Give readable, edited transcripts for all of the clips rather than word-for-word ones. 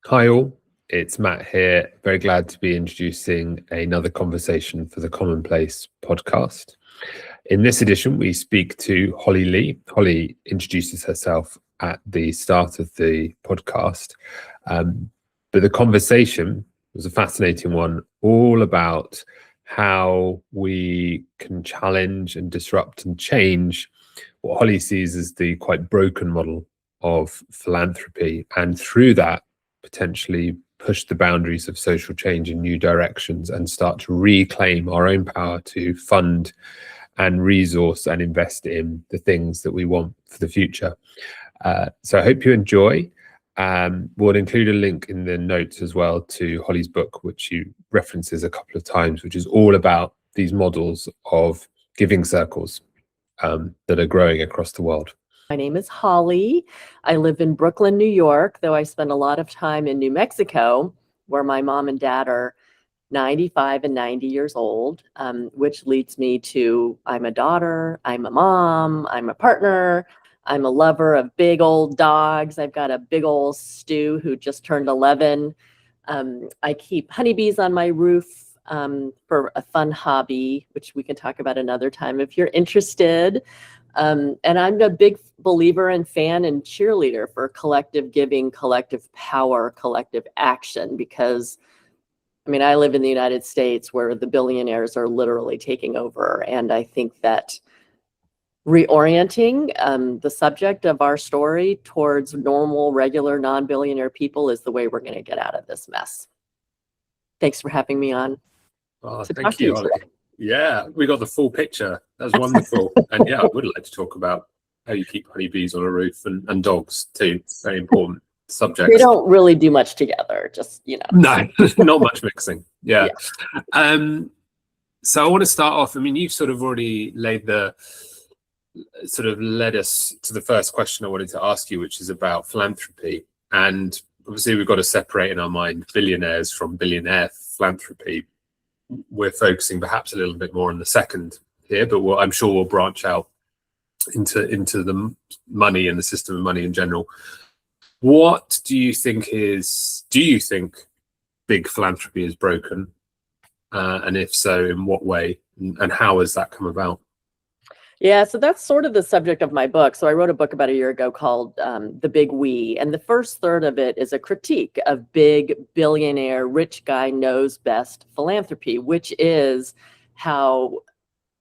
Hi all, it's Matt here. Very glad to be introducing another conversation for the Commonplace podcast. In this edition, we speak to Hali Lee. Holly introduces herself at the start of the podcast, but the conversation was a fascinating one, all about how we can challenge and disrupt and change what Holly sees as the quite broken model of philanthropy, and through that, potentially push the boundaries of social change in new directions and start to reclaim our own power to fund and resource and invest in the things that we want for the future. So I hope you enjoy. We'll include a link in the notes as well to Holly's book, which she references a couple of times, which is all about these models of giving circles that are growing across the world. My name is Hali. I live in Brooklyn, New York, though I spend a lot of time in New Mexico, where my mom and dad are 95 and 90 years old, which leads me to I'm a daughter, I'm a mom, I'm a partner, I'm a lover of big old dogs. I've got a big old Stu who just turned 11. I keep honeybees on my roof for a fun hobby, which we can talk about another time if you're interested. And I'm a big believer and fan and cheerleader for collective giving, collective power, collective action, because I live in the United States where the billionaires are literally taking over. And I think that reorienting the subject of our story towards normal, regular, non-billionaire people is the way we're going to get out of this mess. Thanks for having me on. Thank you, Holly. Yeah, we got the full picture. That's wonderful. And yeah, I would like to talk about how you keep honeybees on a roof and dogs too. Very important subject. They don't really do much together, just, No, not much mixing. Yeah. So I want to start off, you've sort of already led us to the first question I wanted to ask you, which is about philanthropy. And obviously we've got to separate in our mind billionaires from billionaire philanthropy. We're focusing perhaps a little bit more on the second here, but I'm sure we'll branch out into the money and the system of money in general. What do you think big philanthropy is broken? And if so, in what way? And how has that come about? Yeah, so that's sort of the subject of my book. So I wrote a book about a year ago called The Big We. And the first third of it is a critique of big billionaire, rich guy knows best philanthropy, which is how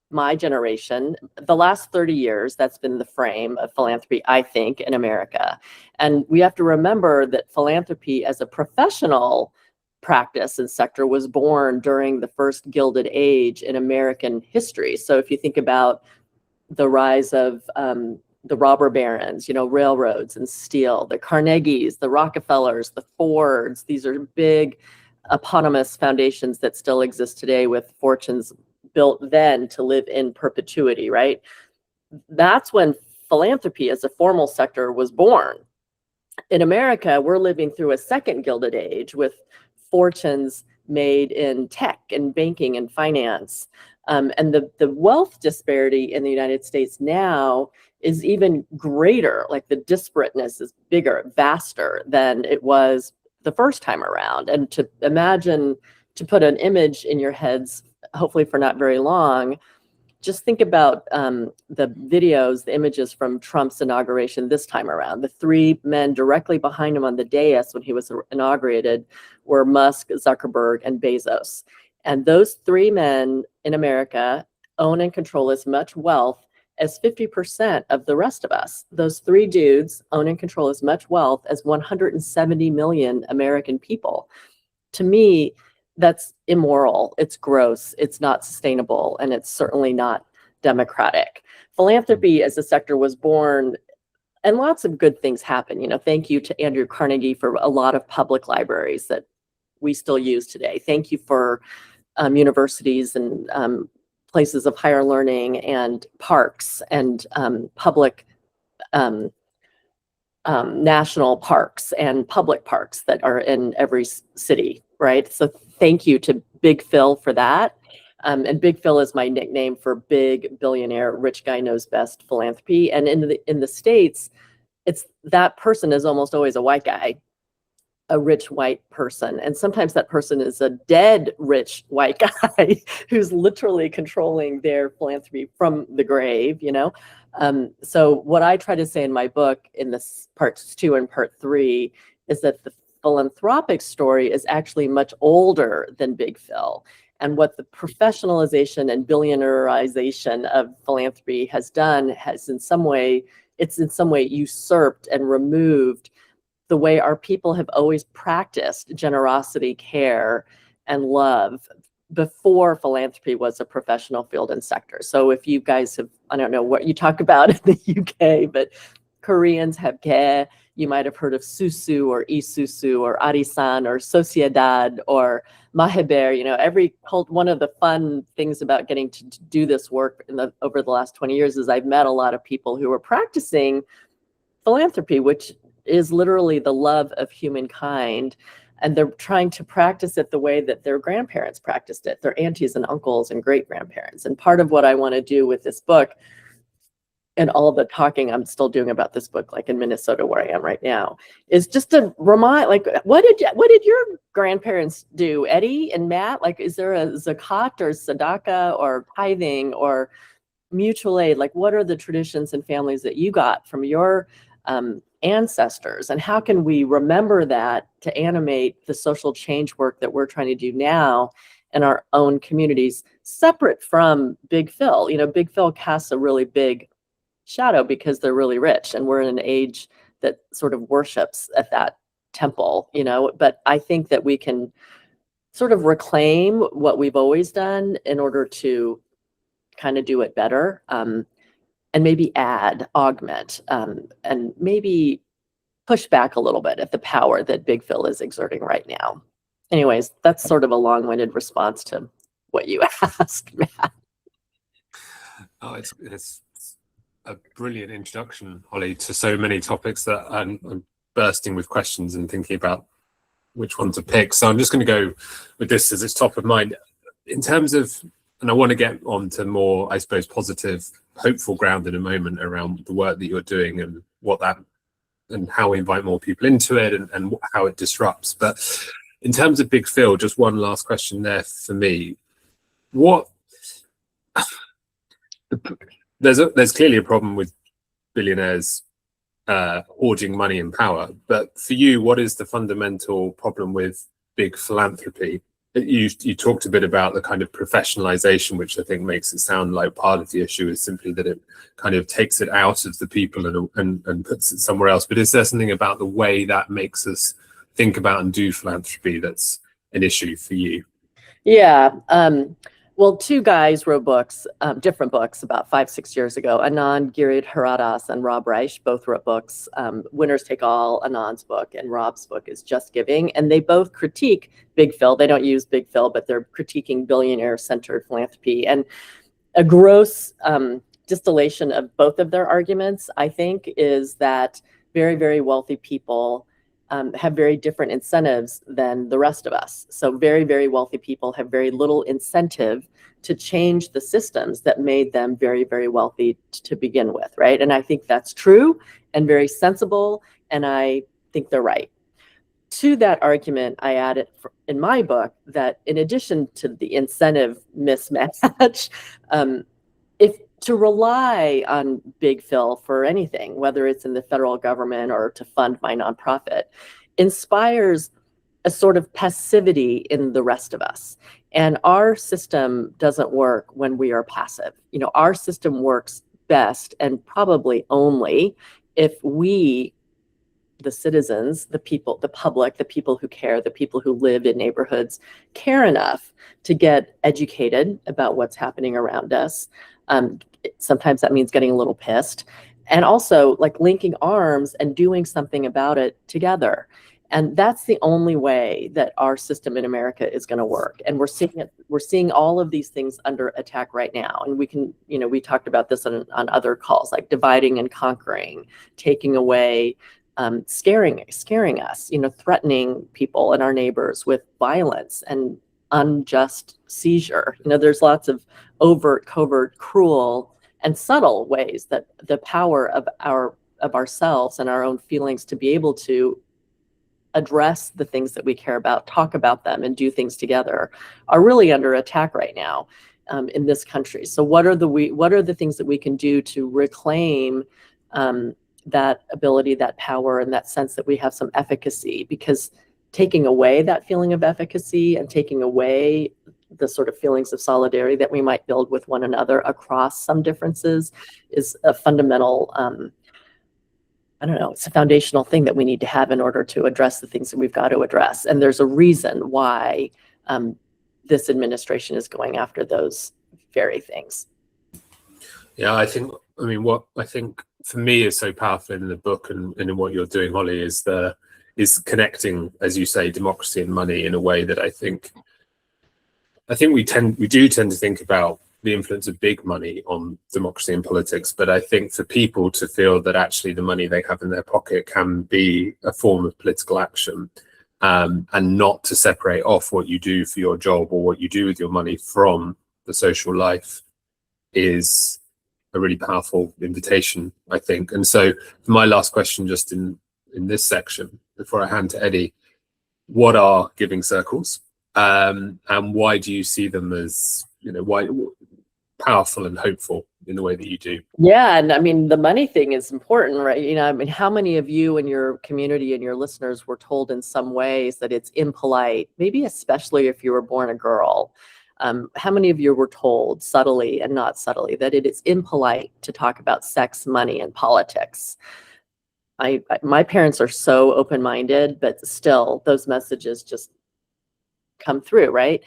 my generation, the last 30 years, that's been the frame of philanthropy, I think, in America. And we have to remember that philanthropy as a professional practice and sector was born during the first Gilded Age in American history. So if you think about the rise of the robber barons, railroads and steel, the Carnegies, the Rockefellers, the Fords. These are big eponymous foundations that still exist today with fortunes built then to live in perpetuity, right? That's when philanthropy as a formal sector was born. In America, we're living through a second Gilded Age with fortunes made in tech and banking and finance. And the wealth disparity in the United States now is even greater. Like the disparateness is bigger, vaster than it was the first time around. And to put an image in your heads, hopefully for not very long, just think about the videos, the images from Trump's inauguration this time around. The three men directly behind him on the dais when he was inaugurated were Musk, Zuckerberg, and Bezos. And those three men in America own and control as much wealth as 50% of the rest of us. Those three dudes own and control as much wealth as 170 million American people. To me, that's immoral, it's gross, it's not sustainable, and it's certainly not democratic. Philanthropy as a sector was born, and lots of good things happen. Thank you to Andrew Carnegie for a lot of public libraries that we still use today. Thank you for universities and places of higher learning and parks and public national parks and public parks that are in every city, right? So thank you to Big Phil for that. And Big Phil is my nickname for big billionaire, rich guy knows best philanthropy. And in the States, it's that person is almost always a white guy. a rich white person. And sometimes that person is a dead rich white guy who's literally controlling their philanthropy from the grave, you know? So what I try to say in my book, in this parts 2 and part 3, is that the philanthropic story is actually much older than Big Phil. And what the professionalization and billionaireization of philanthropy has done has in some way usurped and removed the way our people have always practiced generosity, care, and love before philanthropy was a professional field and sector. So if you guys have, I don't know what you talk about in the UK, but Koreans have care. You might have heard of Susu or Isusu or Arisan or Sociedad or Maheber. You know, one of the fun things about getting to do this work over the last 20 years is I've met a lot of people who are practicing philanthropy, which is literally the love of humankind. And they're trying to practice it the way that their grandparents practiced it, their aunties and uncles and great grandparents. And part of what I want to do with this book and all the talking I'm still doing about this book, like in Minnesota where I am right now, is just to remind, like, what did your grandparents do, Eddie and Matt? Like, is there a zakat or tzedakah or tithing or mutual aid? Like, what are the traditions and families that you got from your ancestors, and how can we remember that to animate the social change work that we're trying to do now in our own communities, separate from Big Phil? You know, Big Phil casts a really big shadow because they're really rich, and we're in an age that sort of worships at that temple, you know. But I think that we can sort of reclaim what we've always done in order to kind of do it better. And maybe augment, and maybe push back a little bit at the power that Big Phil is exerting right now. Anyways, that's sort of a long-winded response to what you asked, Matt. Oh, it's a brilliant introduction, Holly, to so many topics that I'm bursting with questions and thinking about which one to pick. So I'm just going to go with this as it's top of mind. In terms of, and I want to get on to more, I suppose, positive, hopeful ground in a moment around the work that you're doing and what that, and how we invite more people into it and how it disrupts. But in terms of Big Phil, just one last question there for me. There's clearly a problem with billionaires hoarding money and power, but for you, what is the fundamental problem with big philanthropy? You talked a bit about the kind of professionalization, which I think makes it sound like part of the issue is simply that it kind of takes it out of the people and puts it somewhere else. But is there something about the way that makes us think about and do philanthropy that's an issue for you? Yeah. Well, two guys wrote books, different books, about 5-6 years ago. Anand Giridharadas and Rob Reich both wrote books. Winners Take All, Anand's book, and Rob's book is Just Giving. And they both critique Big Phil. They don't use Big Phil, but they're critiquing billionaire-centered philanthropy. And a gross distillation of both of their arguments, I think, is that very, very wealthy people have very different incentives than the rest of us. So very, very wealthy people have very little incentive to change the systems that made them very, very wealthy to begin with, right? And I think that's true and very sensible, and I think they're right. To that argument, I added in my book that in addition to the incentive mismatch, if to rely on Big Phil for anything, whether it's in the federal government or to fund my nonprofit, inspires a sort of passivity in the rest of us. And our system doesn't work when we are passive. You know, our system works best and probably only if we, the citizens, the people, the public, the people who care, the people who live in neighborhoods, care enough to get educated about what's happening around us. Sometimes that means getting a little pissed, and also like linking arms and doing something about it together. And that's the only way that our system in America is going to work. And we're seeing it. We're seeing all of these things under attack right now. And we can, you know, we talked about this on other calls, like dividing and conquering, taking away, scaring us, you know, threatening people and our neighbors with violence and unjust seizure. You know, there's lots of overt, covert, cruel, and subtle ways that the power of ourselves and our own feelings to be able to address the things that we care about, talk about them, and do things together, are really under attack right now in this country. So what are the things that we can do to reclaim that ability, that power, and that sense that we have some efficacy? Because taking away that feeling of efficacy and taking away the sort of feelings of solidarity that we might build with one another across some differences is a fundamental, I don't know, it's a foundational thing that we need to have in order to address the things that we've got to address. And there's a reason why this administration is going after those very things. Yeah, what I think for me is so powerful in the book and in what you're doing, Holly, is connecting, as you say, democracy and money in a way that I think we do tend to think about the influence of big money on democracy and politics. But I think for people to feel that actually the money they have in their pocket can be a form of political action, and not to separate off what you do for your job or what you do with your money from the social life, is a really powerful invitation, I think. And so for my last question, just in this section, before I hand to Eddie, what are giving circles? And why do you see them as, why powerful and hopeful in the way that you do? Yeah, and I mean, the money thing is important, right? I mean, how many of you in your community and your listeners were told in some ways that it's impolite, maybe especially if you were born a girl? How many of you were told subtly and not subtly that it is impolite to talk about sex, money, and politics? My parents are so open-minded, but still those messages just come through, right?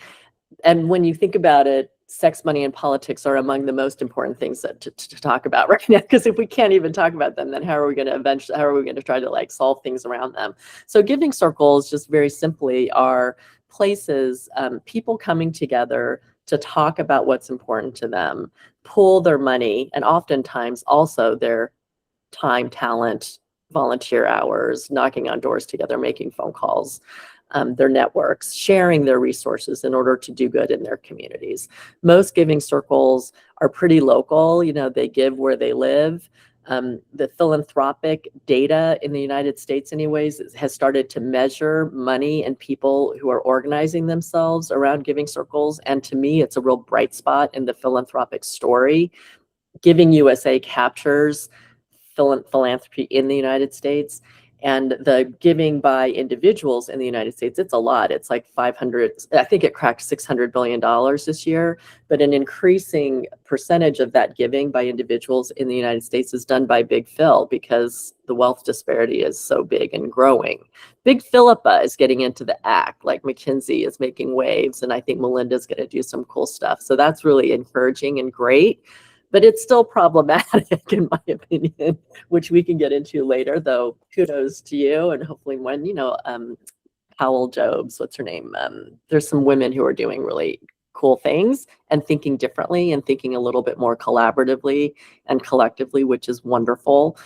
And when you think about it, sex, money, and politics are among the most important things to talk about right now, because if we can't even talk about them, then how are we going to try to solve things around them? So giving circles, just very simply, are places, people coming together to talk about what's important to them, pool their money, and oftentimes also their time, talent, volunteer hours, knocking on doors together, making phone calls, their networks, sharing their resources in order to do good in their communities. Most giving circles are pretty local. They give where they live. The philanthropic data in the United States, anyways, has started to measure money and people who are organizing themselves around giving circles. And to me, it's a real bright spot in the philanthropic story. Giving USA captures philanthropy in the United States, and the giving by individuals in the United States, it's a lot. It's like 500, I think it cracked $600 billion this year, but an increasing percentage of that giving by individuals in the United States is done by Big Phil, because the wealth disparity is so big and growing. Big Philippa is getting into the act, like McKinsey is making waves, and I think Melinda's going to do some cool stuff. So that's really encouraging and great. But it's still problematic, in my opinion, which we can get into later, though. Kudos to you. And hopefully when, Powell Jobs, what's her name? There's some women who are doing really cool things and thinking differently and thinking a little bit more collaboratively and collectively, which is wonderful.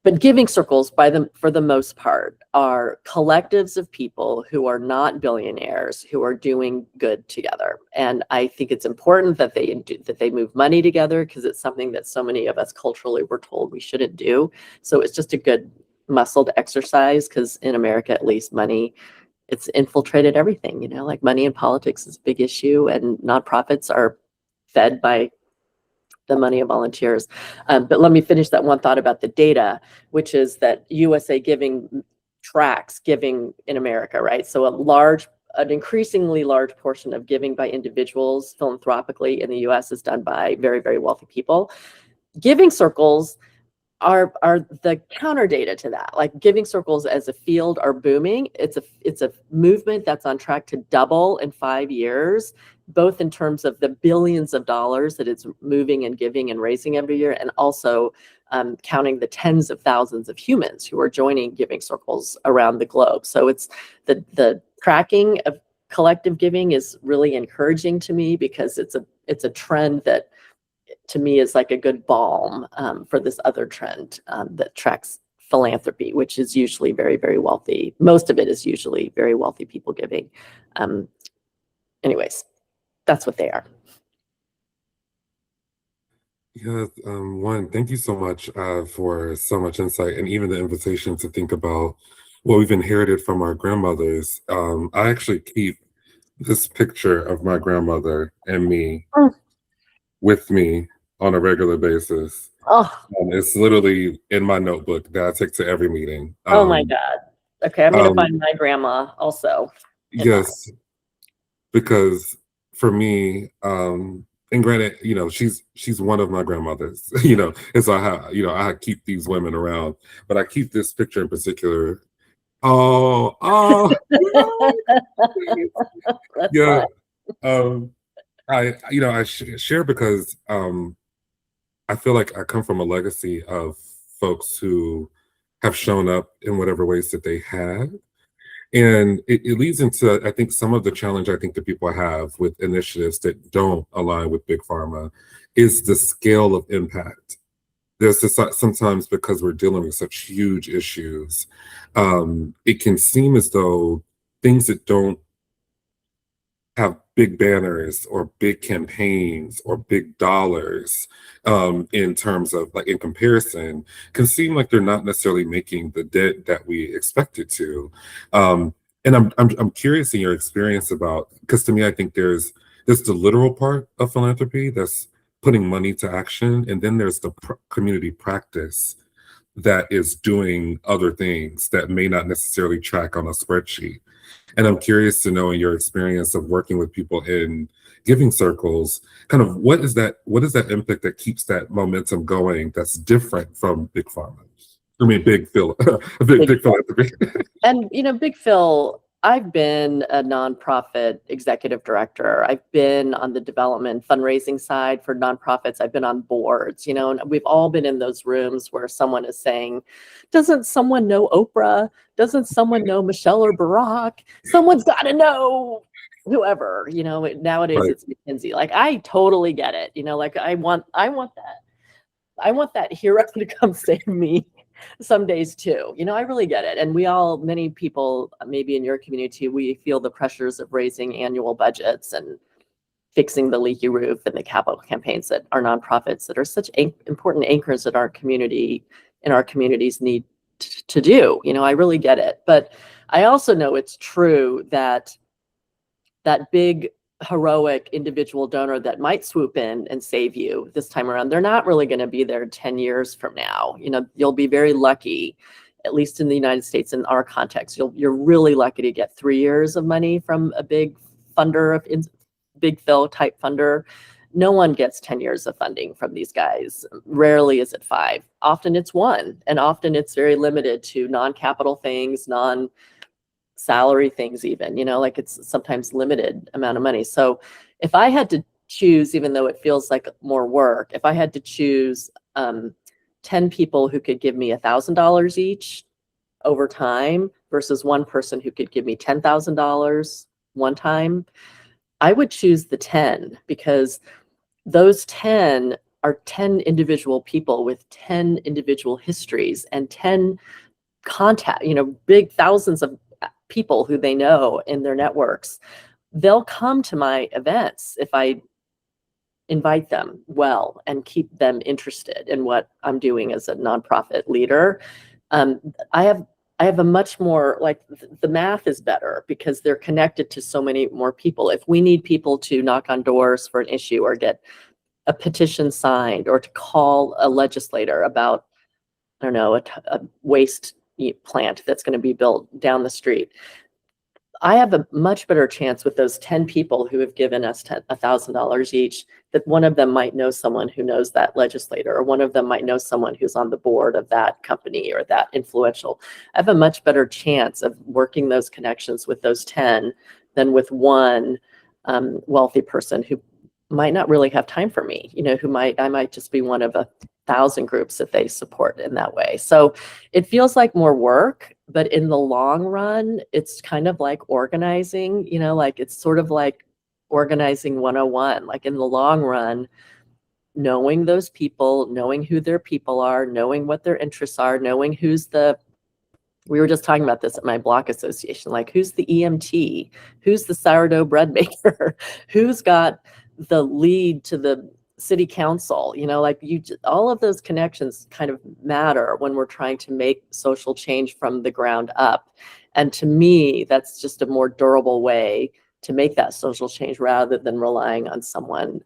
But giving circles, for the most part, are collectives of people who are not billionaires, who are doing good together. And I think it's important that they move money together, because it's something that so many of us culturally were told we shouldn't do. So it's just a good muscle to exercise, because in America, at least, money, it's infiltrated everything. Like money in politics is a big issue, and nonprofits are fed by the money of volunteers. But let me finish that one thought about the data, which is that USA Giving tracks giving in America, right? So an increasingly large portion of giving by individuals philanthropically in the US is done by very, very wealthy people. Giving circles are the counter data to that. Like giving circles as a field are booming. It's a movement that's on track to double in 5 years, both in terms of the billions of dollars that it's moving and giving and raising every year, and also counting the tens of thousands of humans who are joining giving circles around the globe. So it's the tracking of collective giving is really encouraging to me, because it's a trend that, to me, is like a good balm for this other trend that tracks philanthropy, which is usually very, very wealthy. Most of it is usually very wealthy people giving. Anyways, that's what they are. Yeah, thank you so much for so much insight and even the invitation to think about what we've inherited from our grandmothers. I actually keep this picture of my grandmother and me Mm. with me on a regular basis. Oh, It's literally in my notebook that I take to every meeting. oh my God. Okay, I'm gonna Um, find my grandma also in mine. yes, because for me, and granted, she's one of my grandmothers, and so I keep these women around, but I keep this picture in particular. Oh, That's yeah. fine. Um, I share because I feel like I come from a legacy of folks who have shown up in whatever ways that they have. And it leads into, I think, some of the challenge I think that people have with initiatives that don't align with big pharma is the scale of impact. There's this sometimes because we're dealing with such huge issues, it can seem as though things that don't have big banners or big campaigns or big dollars in terms of like in comparison can seem like they're not necessarily making the dent that we expected to. And I'm curious in your experience about, because to me I think there's the literal part of philanthropy that's putting money to action, and then there's the community practice that is doing other things that may not necessarily track on a spreadsheet. And I'm curious to know in your experience of working with people in giving circles, kind of what is that impact that keeps that momentum going that's different from big pharma? I mean, big phil, Big big philanthropy. And, Big Phil, I've been a nonprofit executive director. I've been on the development fundraising side for nonprofits. I've been on boards, and we've all been in those rooms where someone is saying, doesn't someone know Oprah? Doesn't someone know Michelle or Barack? Someone's got to know whoever, nowadays Right. it's McKinsey. Like, I totally get it. Like I want that hero to come save me some days too. I really get it. And many people, maybe in your community, we feel the pressures of raising annual budgets and fixing the leaky roof and the capital campaigns that our nonprofits that are such important anchors in our communities need to do. I really get it. But I also know it's true that that big heroic individual donor that might swoop in and save you this time around, they're not really going to be there 10 years from now. You'll be very lucky, at least in the United States, in our context. You're really lucky to get 3 years of money from a big funder, big Phil type funder. No one gets 10 years of funding from these guys. Rarely is it 5. Often it's 1, and often it's very limited to non-capital things, salary things even, like it's sometimes limited amount of money. So if I had to choose, even though it feels like more work, if I had to choose 10 people who could give me $1,000 each over time versus one person who could give me $10,000 one time, I would choose the 10, because those 10 are 10 individual people with 10 individual histories and 10 contact, big thousands of people who they know in their networks. They'll come to my events if I invite them well and keep them interested in what I'm doing as a nonprofit leader. Um, I have I have a much more, like, the math is better because they're connected to so many more people. If we need people to knock on doors for an issue or get a petition signed or to call a legislator about, I don't know, a waste plant that's going to be built down the street, I have a much better chance with those 10 people who have given us $1,000 each, that one of them might know someone who knows that legislator, or one of them might know someone who's on the board of that company or that influential. I have a much better chance of working those connections with those 10 than with one wealthy person who might not really have time for me, I might just be one of 1,000 groups that they support in that way. So it feels like more work, but in the long run, it's kind of like organizing, like it's sort of like organizing 101. Like, in the long run, knowing those people, knowing who their people are, knowing what their interests are, knowing we were just talking about this at my block association, like, who's the EMT, who's the sourdough bread maker, who's got the lead to the city council, like all of those connections kind of matter when we're trying to make social change from the ground up. And to me, that's just a more durable way to make that social change rather than relying on someone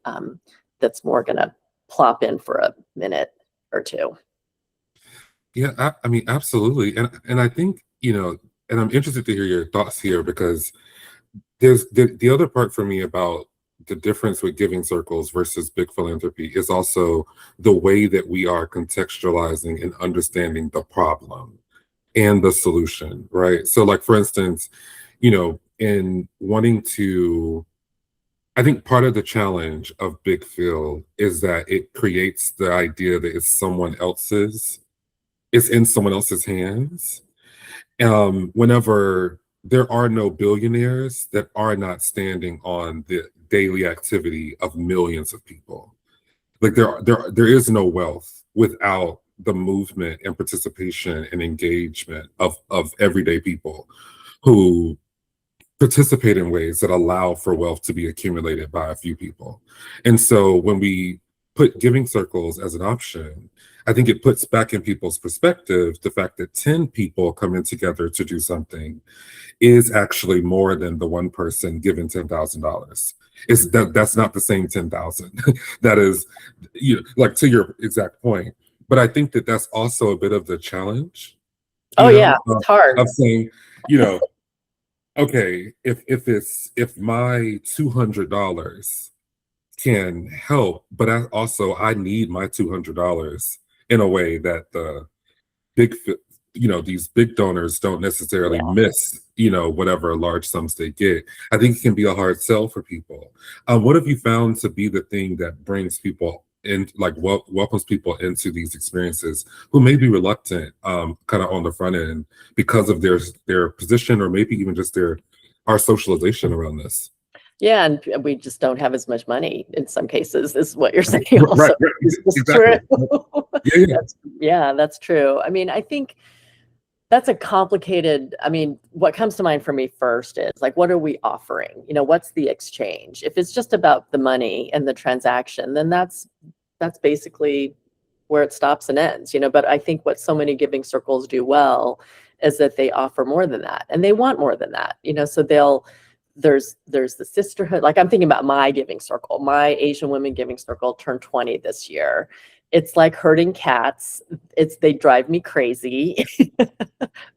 that's more going to plop in for a minute or two. Yeah, I mean, absolutely. And I think, and I'm interested to hear your thoughts here, because there's the other part for me about the difference with giving circles versus big philanthropy is also the way that we are contextualizing and understanding the problem and the solution, right? So like, for instance, in wanting to, I think part of the challenge of Big Phil is that it creates the idea that it's in someone else's hands. Whenever there are no billionaires that are not standing on the daily activity of millions of people. Like there is no wealth without the movement and participation and engagement of everyday people who participate in ways that allow for wealth to be accumulated by a few people. And so when we put giving circles as an option, I think it puts back in people's perspective the fact that 10 people coming together to do something is actually more than the one person giving $10,000. That's not the same 10,000. That is, like, to your exact point. But I think that that's also a bit of the challenge. Yeah, it's hard. Of saying, okay, if my $200 can help, but I need my $200 in a way that the these big donors don't necessarily miss, whatever large sums they get. I think it can be a hard sell for people. What have you found to be the thing that brings people in, like welcomes people into these experiences who may be reluctant, kind of on the front end because of their position, or maybe even just our socialization around this? Yeah, and we just don't have as much money in some cases, is what you're saying. Also, right. Exactly. True. That's true. I mean, I think that's a complicated. I mean, what comes to mind for me first is like, what are we offering? What's the exchange? If it's just about the money and the transaction, then that's basically where it stops and ends. But I think what so many giving circles do well is that they offer more than that, and they want more than that. So there's the sisterhood. Like, I'm thinking about my giving circle. My Asian women giving circle turned 20 this year. It's like herding cats. They drive me crazy,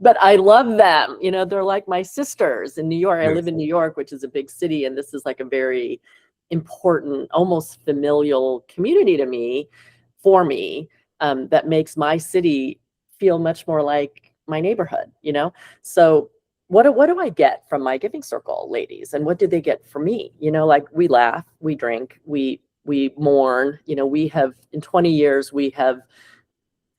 but I love them. They're like my sisters in New York. I live in New York, which is a big city, and this is like a very important, almost familial community to me, that makes my city feel much more like my neighborhood. So what do I get from my giving circle ladies, and what do they get from me? Like, we laugh, we drink, we mourn. We have, in 20 years, we have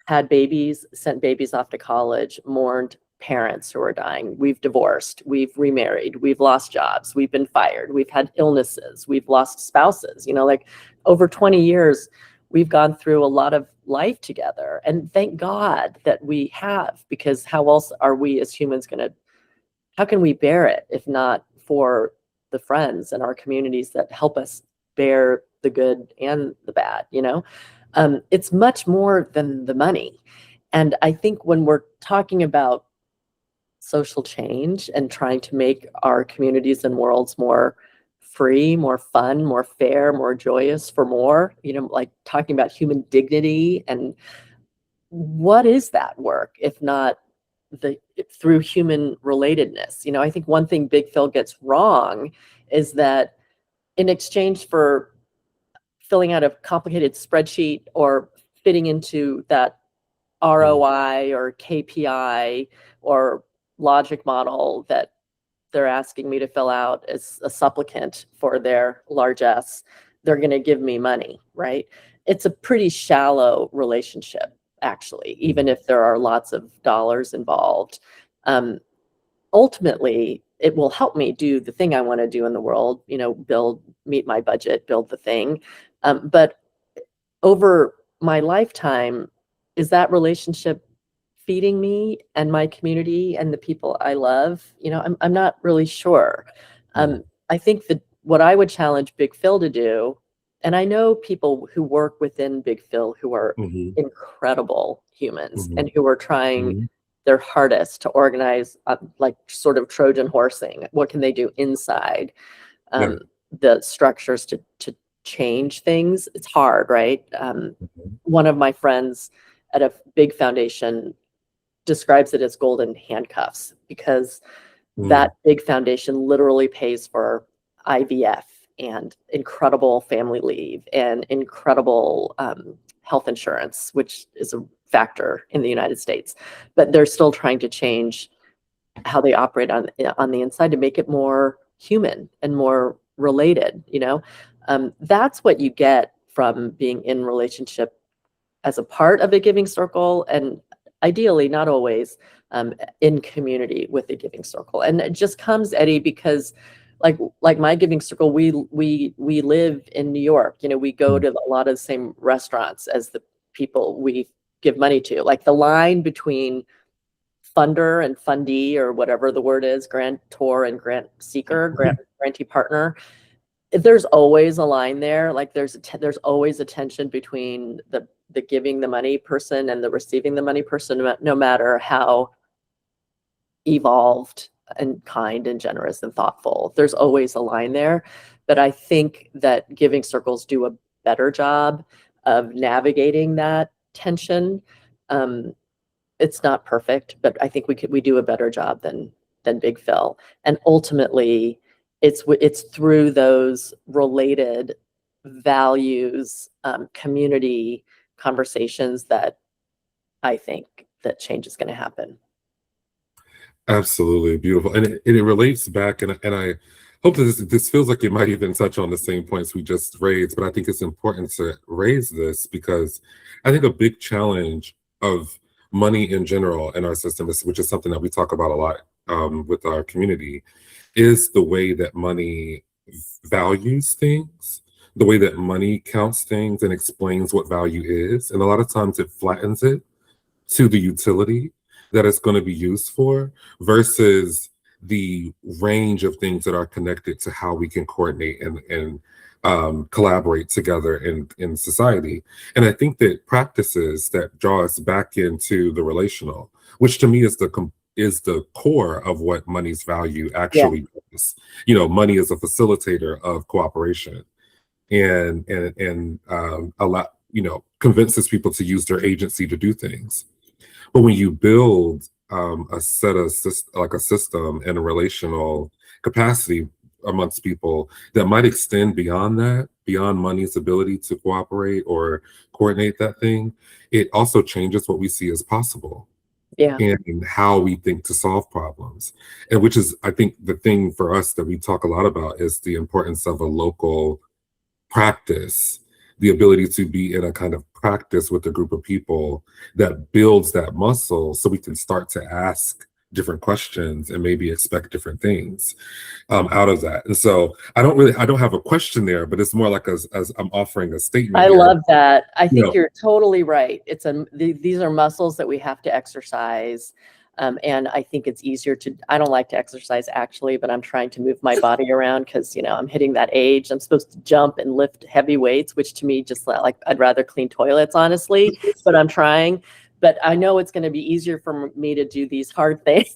had babies, sent babies off to college, mourned parents who are dying. We've divorced, we've remarried, we've lost jobs, we've been fired, we've had illnesses, we've lost spouses. Like, over 20 years, we've gone through a lot of life together. And thank God that we have, because how else are we as humans how can we bear it if not for the friends and our communities that help us bear the good and the bad? It's much more than the money. And I think when we're talking about social change and trying to make our communities and worlds more free, more fun, more fair, more joyous, for more, like talking about human dignity, and what is that work if not through human relatedness? I think one thing Big Phil gets wrong is that in exchange for filling out a complicated spreadsheet or fitting into that ROI or KPI or logic model that they're asking me to fill out as a supplicant for their largesse, they're going to give me money, right? It's a pretty shallow relationship, actually, even if there are lots of dollars involved. Ultimately, it will help me do the thing I want to do in the world, meet my budget, build the thing. But over my lifetime, is that relationship feeding me and my community and the people I love? I'm not really sure. I think that what I would challenge Big Phil to do And I know people who work within Big Phil who are Hmm. incredible humans Hmm. and who are trying Hmm. their hardest to organize, like sort of Trojan horsing. What can they do inside Yeah. the structures to change things? It's hard, right? Mhm. One of my friends at a big foundation describes it as golden handcuffs because Mm. that big foundation literally pays for IVF and incredible family leave and incredible health insurance, which is a factor in the United States. But they're still trying to change how they operate on the inside to make it more human and more related. That's what you get from being in relationship as a part of a giving circle, and ideally, not always, in community with the giving circle. And it just comes, Eddie, because like my giving circle, we live in New York. We go Mm. to a lot of the same restaurants as the people we give money to. Like the line between funder and fundee, or whatever the word is, grantor and grant seeker, grantee partner, there's always a line there. Like there's always a tension between the giving the money person and the receiving the money person, no matter how evolved and kind and generous and thoughtful. There's always a line there. But I think that giving circles do a better job of navigating that tension. Um, it's not perfect, but I think we do a better job than Big Phil. And ultimately, it's through those related values, community conversations that I think that change is going to happen. Absolutely beautiful, and it relates back, and I hope that this feels like it might even touch on the same points we just raised, but I think it's important to raise this because I think a big challenge of money in general in our system is, which is something that we talk about a lot with our community, is the way that money values things, the way that money counts things and explains what value is, and a lot of times it flattens it to the utility that it's going to be used for versus the range of things that are connected to how we can coordinate and collaborate together in society. And I think that practices that draw us back into the relational, which to me is the core of what money's value Yeah. actually is. Money is a facilitator of cooperation and allow convinces people to use their agency to do things. But when you build a system and a relational capacity amongst people that might extend beyond that, beyond money's ability to cooperate or coordinate that thing, it also changes what we see as possible Yeah. and how we think to solve problems. And which is, I think, the thing for us that we talk a lot about is the importance of a local practice, the ability to be in a kind of practice with a group of people that builds that muscle so we can start to ask different questions and maybe expect different things out of that. And so I don't have a question there, but it's more like as I'm offering a statement I here. love that. I You think know, you're totally right. These are muscles that we have to exercise. And I think it's easier I don't like to exercise actually, but I'm trying to move my body around because, I'm hitting that age. I'm supposed to jump and lift heavy weights, which to me, just like I'd rather clean toilets, honestly, but I'm trying. But I know it's going to be easier for me to do these hard things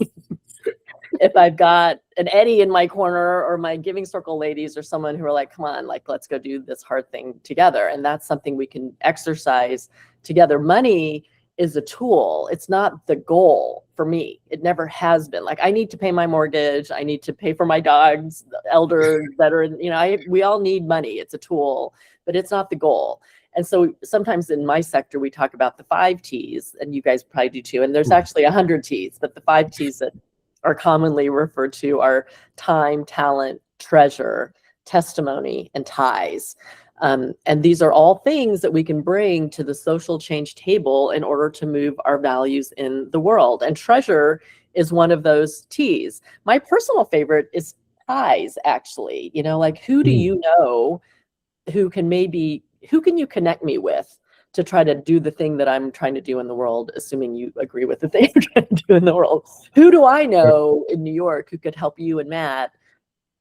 if I've got an Eddie in my corner or my giving circle ladies or someone who are like, come on, like, let's go do this hard thing together. And that's something we can exercise together. Money is a tool. It's not the goal for me. It never has been. Like, I need to pay my mortgage. I need to pay for my dog's elder, veteran, we all need money. It's a tool, but it's not the goal. And so sometimes in my sector, we talk about the 5 T's, and you guys probably do too. And there's actually 100 T's, but the 5 T's that are commonly referred to are time, talent, treasure, testimony, and ties. And these are all things that we can bring to the social change table in order to move our values in the world. And treasure is one of those T's. My personal favorite is ties, actually. Like, who do you know who can you connect me with to try to do the thing that I'm trying to do in the world, assuming you agree with the thing you're trying to do in the world? Who do I know in New York who could help you and Matt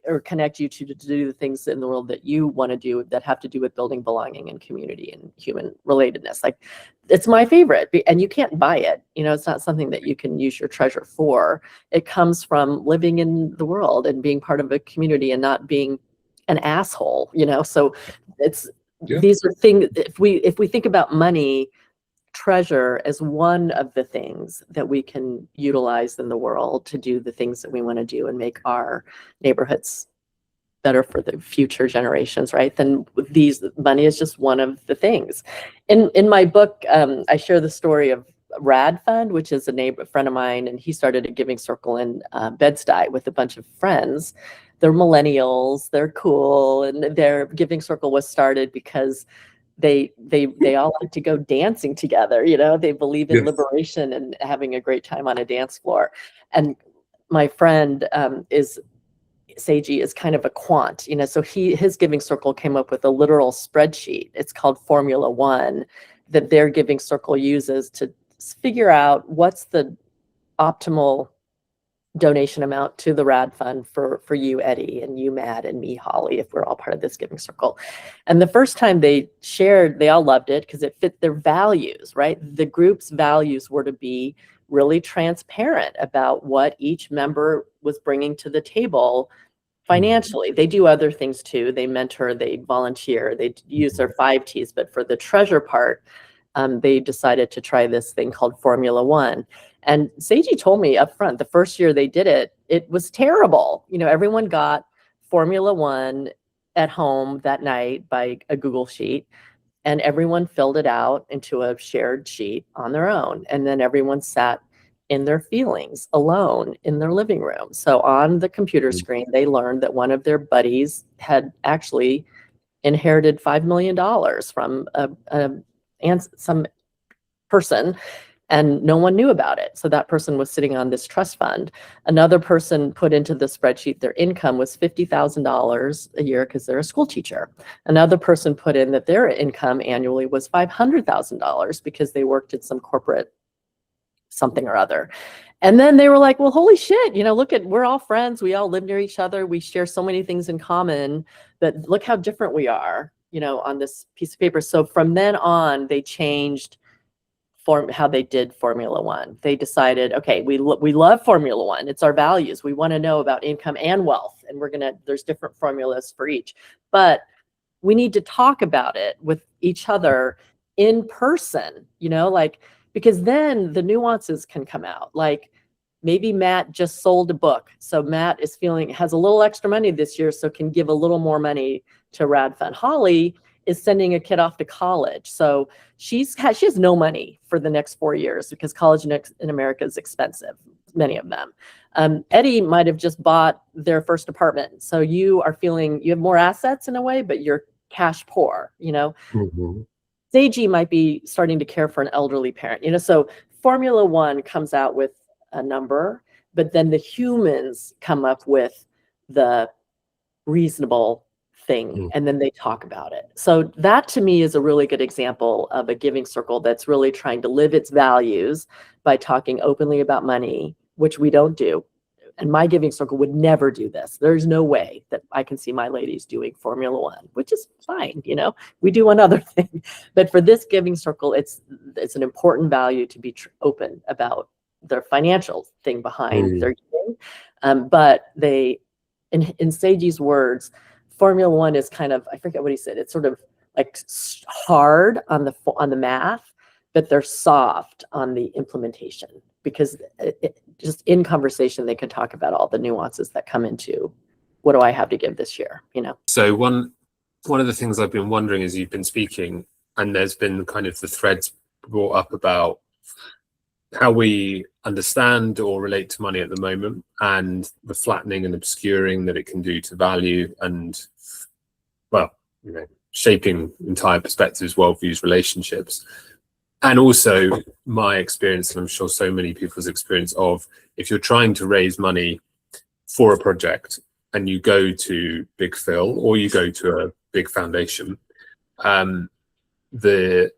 or connect you to do the things in the world that you want to do that have to do with building belonging and community and human relatedness. Like, it's my favorite, and you can't buy it. It's not something that you can use your treasure for. It comes from living in the world and being part of a community and not being an asshole, So these are things, if we think about money, treasure as one of the things that we can utilize in the world to do the things that we want to do and make our neighborhoods better for the future generations, right? Then money is just one of the things. In my book, I share the story of Rad Fund, which is a friend of mine, and he started a giving circle in Bed-Stuy with a bunch of friends. They're millennials, they're cool, and their giving circle was started because they all like to go dancing together. They believe in liberation and having a great time on a dance floor. And my friend Seiji is kind of a quant, so his giving circle came up with a literal spreadsheet. It's called Formula One, that their giving circle uses to figure out what's the optimal donation amount to the Rad Fund for you, Eddie, and you, Matt, and me, Holly, if we're all part of this giving circle. And the first time they shared, they all loved it because it fit their values, right? The group's values were to be really transparent about what each member was bringing to the table financially. They do other things too. They mentor, they volunteer, they use their 5 T's, but for the treasure part, they decided to try this thing called Formula One. And Seiji told me up front, the first year they did it, it was terrible. Everyone got Formula One at home that night by a Google sheet, and everyone filled it out into a shared sheet on their own. And then everyone sat in their feelings alone in their living room. So on the computer screen, they learned that one of their buddies had actually inherited $5 million from some person, and no one knew about it. So that person was sitting on this trust fund. Another person put into the spreadsheet their income was $50,000 a year because they're a school teacher. Another person put in that their income annually was $500,000 because they worked at some corporate something or other. And then they were like, well, holy shit, we're all friends. We all live near each other. We share so many things in common, but look how different we are, on this piece of paper. So from then on, they changed how they did Formula One. They decided, okay, we love Formula One. It's our values. We want to know about income and wealth, and there's different formulas for each, but we need to talk about it with each other in person, because then the nuances can come out. Like, maybe Matt just sold a book, so Matt has a little extra money this year, so can give a little more money to Rad Fund. Holly is sending a kid off to college, so she has no money for the next 4 years because college in America is expensive, many of them. Eddie might have just bought their first apartment, so you have more assets in a way, but you're cash poor. Seiji might be starting to care for an elderly parent. So Formula One comes out with a number, but then the humans come up with the reasonable thing, and then they talk about it. So that to me is a really good example of a giving circle that's really trying to live its values by talking openly about money, which we don't do. And my giving circle would never do this. There's no way that I can see my ladies doing Formula One, which is fine. We do one other thing, but for this giving circle, it's an important value to be open about their financial thing behind their giving. But in Seiji's words, Formula One is kind of, I forget what he said. It's sort of like hard on the math, but they're soft on the implementation, because just in conversation, they can talk about all the nuances that come into what do I have to give this year, So one of the things I've been wondering as you've been speaking, and there's been kind of the threads brought up about how we understand or relate to money at the moment, and the flattening and obscuring that it can do to value, and shaping entire perspectives, worldviews, relationships. And also my experience, and I'm sure so many people's experience, of if you're trying to raise money for a project and you go to Big Phil or you go to a big foundation, the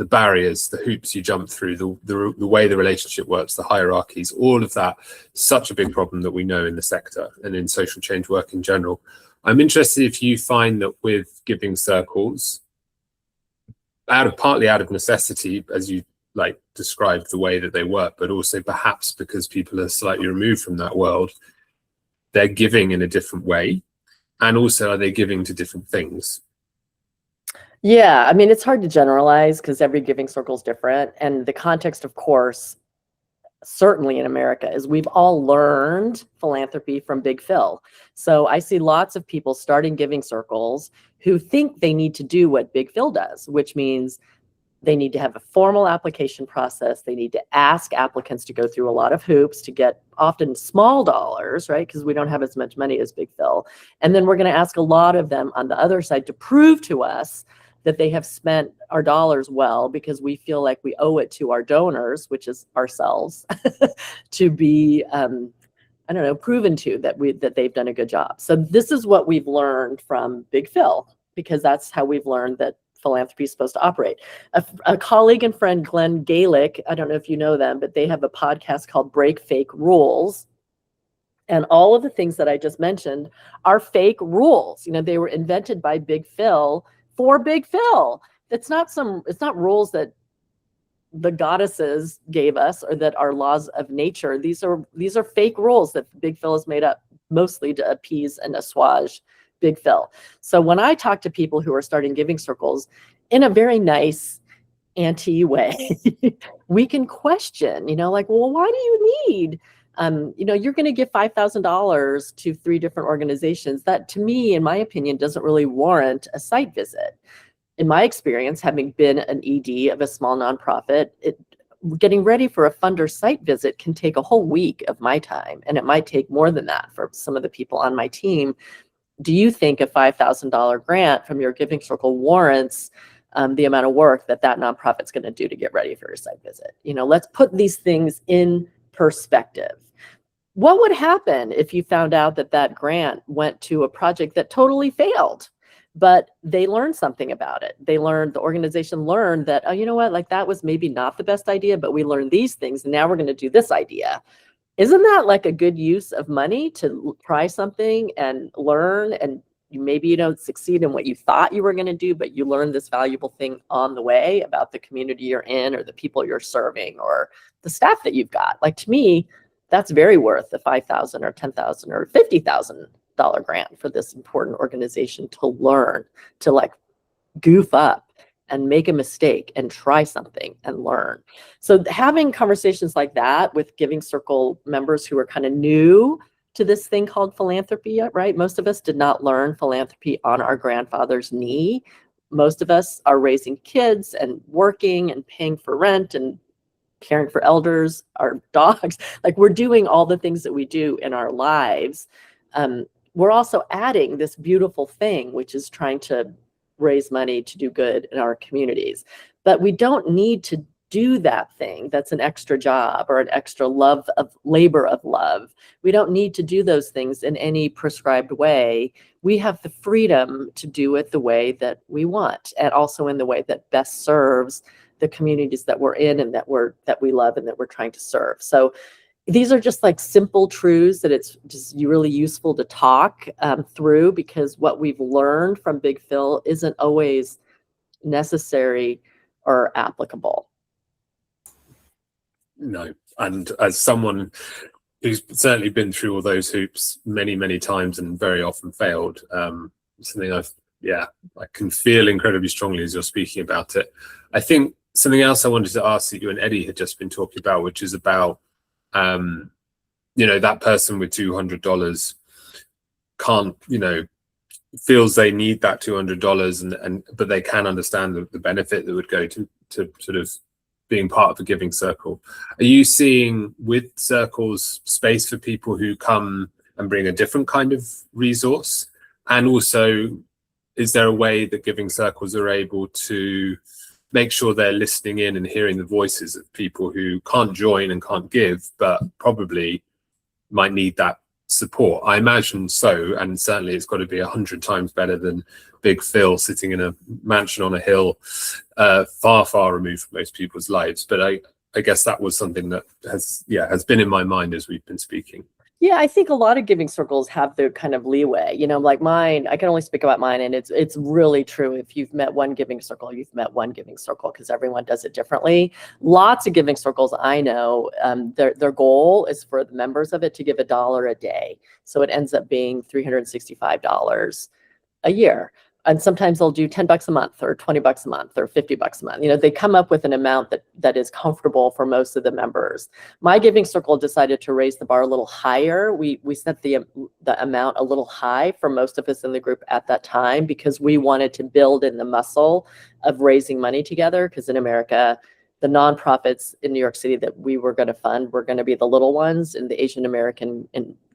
the barriers, the hoops you jump through, the way the relationship works, the hierarchies, all of that, such a big problem that we know in the sector and in social change work in general. I'm interested if you find that with giving circles, partly out of necessity, as you like described the way that they work, but also perhaps because people are slightly removed from that world, they're giving in a different way, and also are they giving to different things? Yeah, I mean, it's hard to generalize because every giving circle is different. And the context, of course, certainly in America, is we've all learned philanthropy from Big Phil. So I see lots of people starting giving circles who think they need to do what Big Phil does, which means they need to have a formal application process. They need to ask applicants to go through a lot of hoops to get often small dollars, right? Because we don't have as much money as Big Phil. And then we're going to ask a lot of them on the other side to prove to us that they have spent our dollars well, because we feel like we owe it to our donors, which is ourselves, to be, I don't know, proven to that they've done a good job. So this is what we've learned from Big Phil, because that's how we've learned that philanthropy is supposed to operate. A colleague and friend, Glenn Galick, I don't know if you know them, but they have a podcast called Break Fake Rules. And all of the things that I just mentioned are fake rules. You know, they were invented by Big Phil for Big Phil. It's not rules that the goddesses gave us or that are laws of nature. These are fake rules that Big Phil has made up mostly to appease and assuage Big Phil. So when I talk to people who are starting giving circles in a very nice anti way, we can question, like, well, why do you need, you're going to give $5,000 to 3 different organizations. That, to me, in my opinion, doesn't really warrant a site visit. In my experience, having been an ED of a small nonprofit, getting ready for a funder site visit can take a whole week of my time, and it might take more than that for some of the people on my team. Do you think a $5,000 grant from your giving circle warrants the amount of work that nonprofit's going to do to get ready for your site visit? Let's put these things in perspective. What would happen if you found out that grant went to a project that totally failed, but they learned something about it? The organization learned that, oh, you know what, like that was maybe not the best idea, but we learned these things, and now we're going to do this idea. Isn't that like a good use of money to try something and learn, and maybe you don't succeed in what you thought you were going to do, but you learn this valuable thing on the way about the community you're in or the people you're serving or the staff that you've got? Like, to me, that's very worth the $5,000 or $10,000 or $50,000 grant for this important organization to learn, to like goof up and make a mistake and try something and learn. So having conversations like that with giving circle members who are kind of new to this thing called philanthropy, right? Most of us did not learn philanthropy on our grandfather's knee. Most of us are raising kids and working and paying for rent and caring for elders, our dogs. Like, we're doing all the things that we do in our lives. We're also adding this beautiful thing, which is trying to raise money to do good in our communities. But we don't need to do that thing that's an extra job or an extra labor of love. We don't need to do those things in any prescribed way. We have the freedom to do it the way that we want, and also in the way that best serves the communities that we're in and that we love and that we're trying to serve. So these are just like simple truths that it's just really useful to talk through, because what we've learned from Big Phil isn't always necessary or applicable. No, and as someone who's certainly been through all those hoops many, many times and very often failed, something I can feel incredibly strongly as you're speaking about it. I think something else I wanted to ask that you and Eddie had just been talking about, which is about that person with $200 can't, feels they need that $200 but they can understand the benefit that would go to sort of being part of a giving circle. Are you seeing with circles space for people who come and bring a different kind of resource? And also, is there a way that giving circles are able to make sure they're listening in and hearing the voices of people who can't join and can't give, but probably might need that support? I imagine so, and certainly it's got to be 100 times better than Big Phil sitting in a mansion on a hill, far removed from most people's lives. But I guess that was something that has been in my mind as we've been speaking. Yeah, I think a lot of giving circles have their kind of leeway, like mine. I can only speak about mine, and it's really true. If you've met one giving circle, you've met one giving circle, because everyone does it differently. Lots of giving circles I know, their goal is for the members of it to give $1 a day. So it ends up being $365 a year. And sometimes they'll do $10 a month or $20 a month or $50 a month. They come up with an amount that is comfortable for most of the members. My giving circle decided to raise the bar a little higher. We set the amount a little high for most of us in the group at that time, because we wanted to build in the muscle of raising money together. Because in America, the nonprofits in New York City that we were going to fund were going to be the little ones in the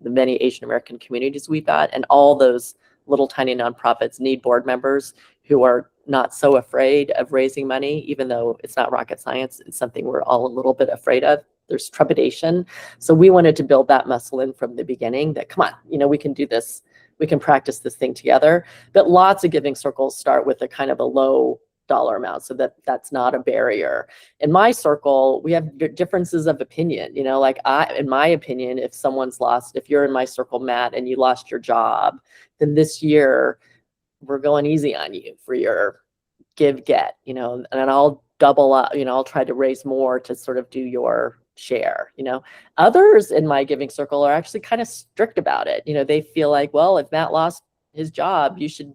many Asian American communities we've got, and all those little tiny nonprofits need board members who are not so afraid of raising money, even though it's not rocket science. It's something we're all a little bit afraid of. There's trepidation. So we wanted to build that muscle in from the beginning, that come on, we can do this. We can practice this thing together. But lots of giving circles start with a kind of a low dollar amount, so that's not a barrier. In my circle, we have differences of opinion. In my opinion, if you're in my circle, Matt, and you lost your job, then this year we're going easy on you for your get, and I'll double up, I'll try to raise more to sort of do your share. Others in my giving circle are actually kind of strict about it. They feel like, well, if Matt lost his job, you should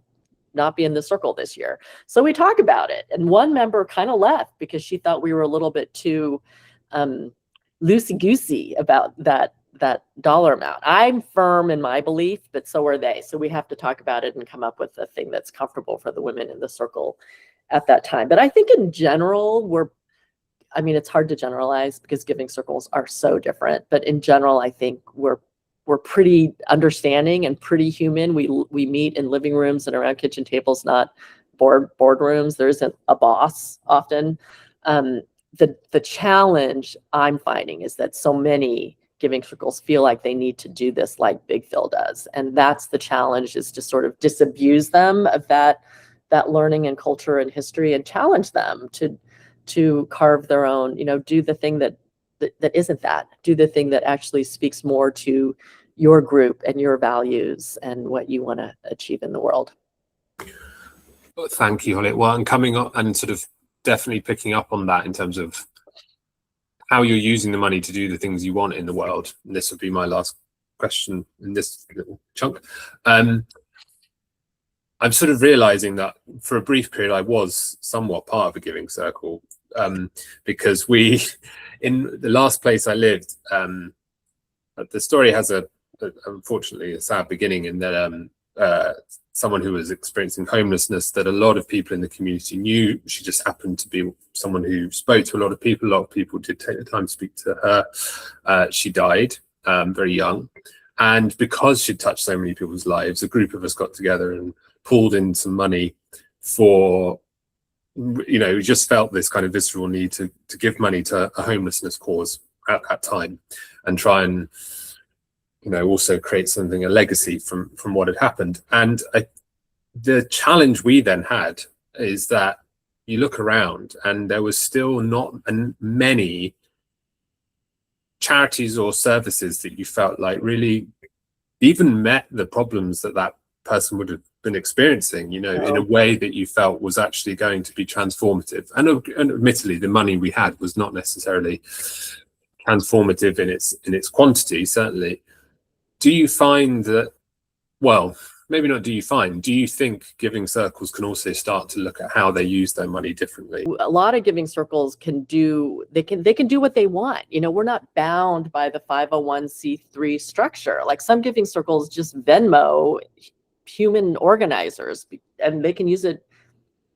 not be in the circle this year. So we talk about it. And one member kind of left because she thought we were a little bit too loosey-goosey about that dollar amount. I'm firm in my belief, but so are they. So we have to talk about it and come up with a thing that's comfortable for the women in the circle at that time. But I think in general, it's hard to generalize because giving circles are so different. But in general, I think we're pretty understanding and pretty human. We meet in living rooms and around kitchen tables, not boardrooms. There isn't a boss often. The challenge I'm finding is that so many giving circles feel like they need to do this like Big Phil does. And that's the challenge, is to sort of disabuse them of that learning and culture and history, and challenge them to carve their own, do the thing that isn't that. Do the thing that actually speaks more to your group and your values and what you want to achieve in the world. Thank you, Holly. Well, and coming up and sort of definitely picking up on that in terms of how you're using the money to do the things you want in the world. And this would be my last question in this little chunk. I'm sort of realizing that for a brief period, I was somewhat part of a giving circle, because in the last place I lived, the story has unfortunately a sad beginning, in that someone who was experiencing homelessness that a lot of people in the community knew. She just happened to be someone who spoke to a lot of people. A lot of people did take the time to speak to her. She died very young. And because she'd touched so many people's lives, a group of us got together and pulled in some money for, we just felt this kind of visceral need to give money to a homelessness cause at that time, and try and also create something, a legacy from what had happened. And the challenge we then had is that you look around and there was still not many charities or services that you felt like really even met the problems that person would have been experiencing, in a way that you felt was actually going to be transformative. And admittedly, the money we had was not necessarily transformative in its quantity, certainly. Do you find that, well, maybe not do you think giving circles can also start to look at how they use their money differently? A lot of giving circles can do what they want. We're not bound by the 501c3 structure. Like some giving circles just Venmo human organizers, and they can use it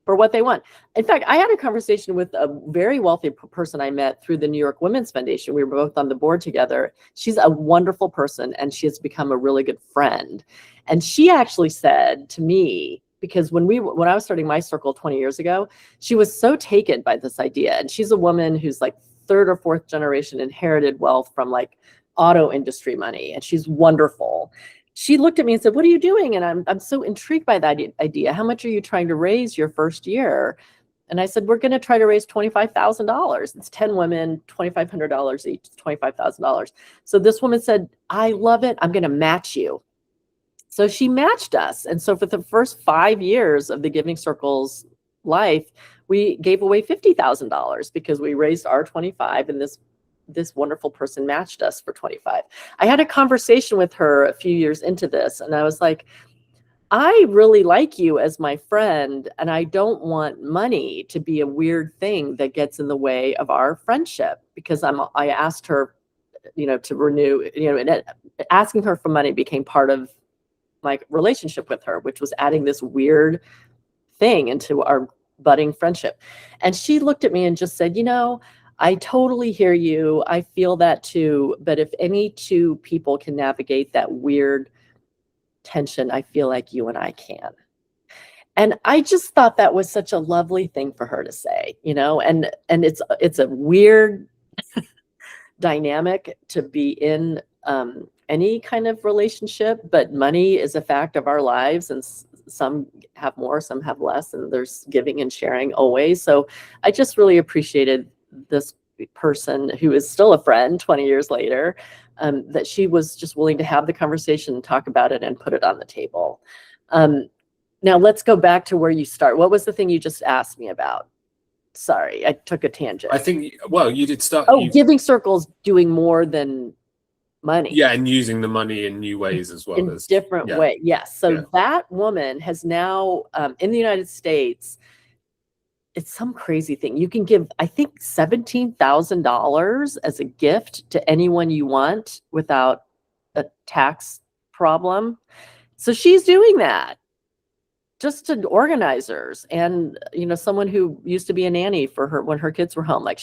for what they want. In fact, I had a conversation with a very wealthy person I met through the New York Women's Foundation. We were both on the board together. She's a wonderful person, and she has become a really good friend. And she actually said to me, because when I was starting my circle 20 years ago, she was so taken by this idea. And she's a woman who's like third or fourth generation inherited wealth from like auto industry money, and she's wonderful. She looked at me and said, "What are you doing?" And I'm so intrigued by that idea. How much are you trying to raise your first year? And I said, "We're going to try to raise $25,000. It's 10 women, $2,500 each, $25,000." So this woman said, "I love it. I'm going to match you." So she matched us. And so for the first 5 years of the Giving Circle's life, we gave away $50,000 because we raised our 25, and this wonderful person matched us for 25. I had a conversation with her a few years into this, and I was like, "I really like you as my friend, and I don't want money to be a weird thing that gets in the way of our friendship," because I asked her, to renew, and asking her for money became part of my relationship with her, which was adding this weird thing into our budding friendship. And she looked at me and just said, "I totally hear you. I feel that too. But if any two people can navigate that weird tension, I feel like you and I can." And I just thought that was such a lovely thing for her to say, and it's a weird dynamic to be in any kind of relationship, but money is a fact of our lives, and some have more, some have less, and there's giving and sharing always. So I just really appreciated this person, who is still a friend 20 years later, that she was just willing to have the conversation and talk about it and put it on the table. Now let's go back to where you start. What was the thing you just asked me about? Sorry, I took a tangent. I think, well, you did start. Oh, Giving Circle's doing more than money. Yeah, and using the money in new ways as well. In different ways, yes. So that woman has now, in the United States, it's some crazy thing. You can give, I think, $17,000 as a gift to anyone you want without a tax problem. So she's doing that just to organizers and, someone who used to be a nanny for her when her kids were home. Like,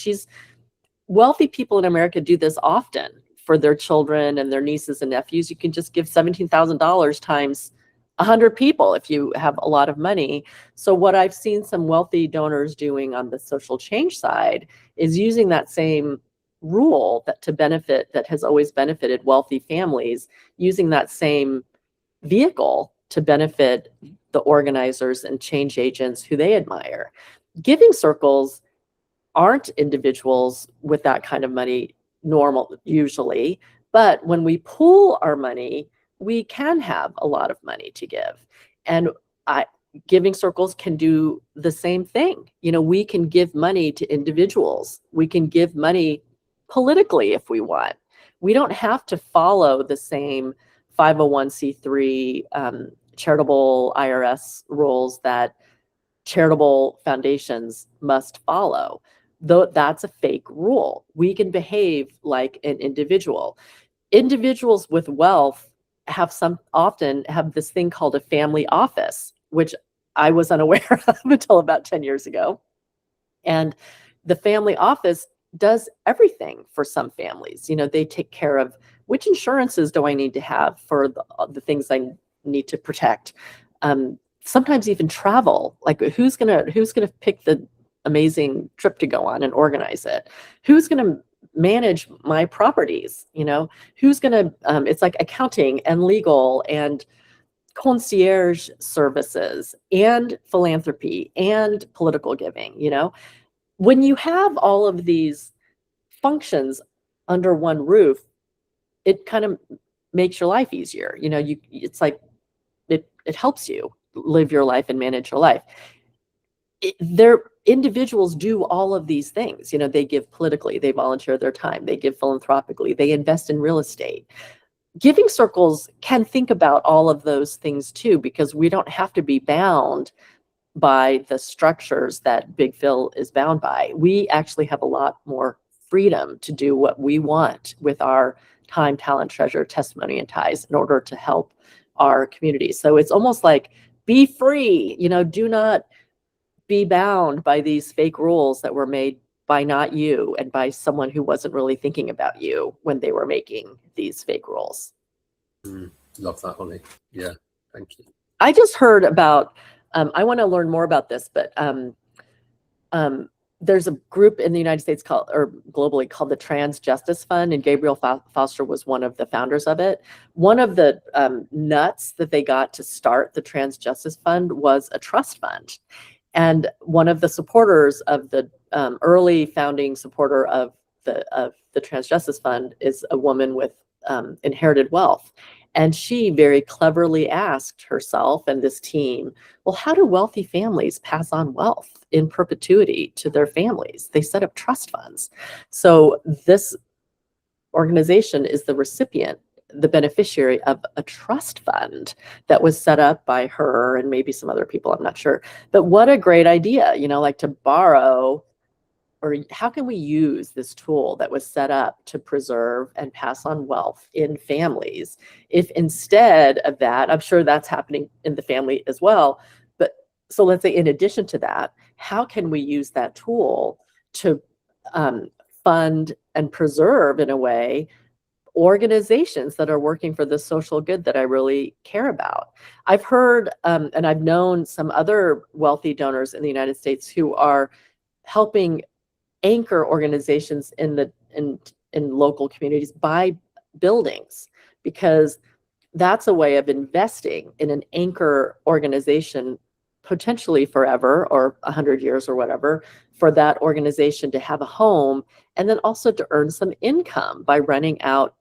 wealthy people in America do this often for their children and their nieces and nephews. You can just give $17,000 times 100 people if you have a lot of money. So what I've seen some wealthy donors doing on the social change side is using that same rule that has always benefited wealthy families, using that same vehicle to benefit the organizers and change agents who they admire. Giving circles aren't individuals with that kind of money usually, but when we pool our money, we can have a lot of money to give. And Giving Circles can do the same thing. We can give money to individuals. We can give money politically if we want. We don't have to follow the same 501c3 charitable IRS rules that charitable foundations must follow. Though that's a fake rule. We can behave like an individual. Individuals with wealth often have this thing called a family office, which I was unaware of until about 10 years ago. And the family office does everything for some families. They take care of which insurances do I need to have for the things I need to protect. Sometimes even travel, like who's gonna pick the amazing trip to go on and organize it? Who's gonna manage my properties? Who's gonna it's like accounting and legal and concierge services and philanthropy and political giving. When you have all of these functions under one roof, it kind of makes your life easier. It's like it helps you live your life and manage your life. Individuals do all of these things. They give politically, they volunteer their time, they give philanthropically, they invest in real estate. Giving Circles can think about all of those things too, because we don't have to be bound by the structures that Big Phil is bound by. We actually have a lot more freedom to do what we want with our time, talent, treasure, testimony, and ties in order to help our community. So it's almost like, be free, do not be bound by these fake rules that were made by not you and by someone who wasn't really thinking about you when they were making these fake rules. Love that, Holly. Yeah, thank you. I just heard about, I want to learn more about this, but there's a group in the United States called, or globally, called the Trans Justice Fund, and Gabriel Foster was one of the founders of it. One of the nuts that they got to start the Trans Justice Fund was a trust fund. And one of the supporters of the early founding supporter of the Trans Justice Fund is a woman with inherited wealth. And she very cleverly asked herself and this team, well, how do wealthy families pass on wealth in perpetuity to their families? They set up trust funds. So this organization is the recipient, the beneficiary of a trust fund that was set up by her and maybe some other people, I'm not sure. But what a great idea, like to borrow, or how can we use this tool that was set up to preserve and pass on wealth in families? If instead of that, I'm sure that's happening in the family as well. But so let's say in addition to that, how can we use that tool to fund and preserve, in a way, organizations that are working for the social good that I really care about? I've heard and I've known some other wealthy donors in the United States who are helping anchor organizations in local communities, buy buildings, because that's a way of investing in an anchor organization, potentially forever or 100 years or whatever, for that organization to have a home, and then also to earn some income by renting out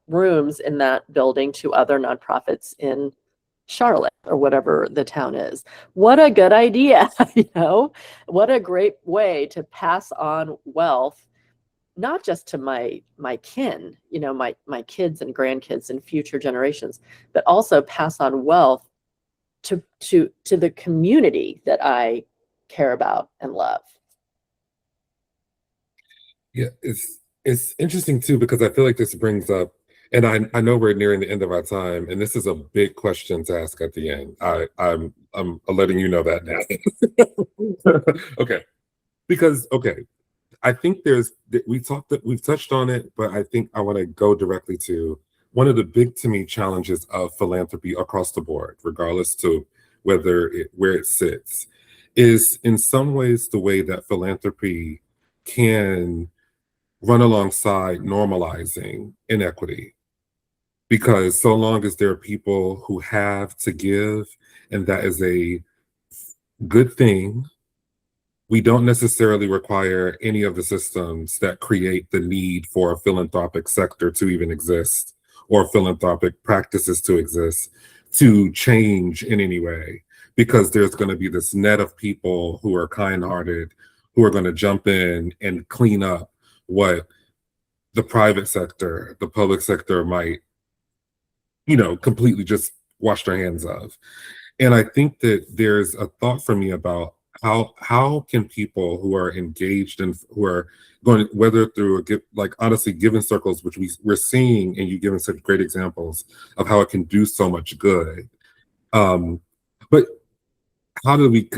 rooms in that building to other nonprofits in Charlotte or whatever the town is. What a good idea, what a great way to pass on wealth, not just to my kin, my kids and grandkids and future generations, but also pass on wealth to the community that I care about and love. Yeah, it's interesting too, because I feel like this brings up, and I know we're nearing the end of our time, and this is a big question to ask at the end. I'm letting you know that now. Okay, because I think we've touched on it, but I think I want to go directly to one of the big, to me, challenges of philanthropy across the board, regardless to where it sits, is in some ways the way that philanthropy can run alongside normalizing inequity. Because so long as there are people who have to give, and that is a good thing, we don't necessarily require any of the systems that create the need for a philanthropic sector to even exist, or philanthropic practices to exist, to change in any way. Because there's going to be this net of people who are kind-hearted, who are going to jump in and clean up what the private sector, the public sector might completely just wash their hands of. And I think that there's a thought for me about how can people who are engaged and who are going, whether through honestly giving circles, which we're seeing, and you've given such great examples of how it can do so much good. But how do we,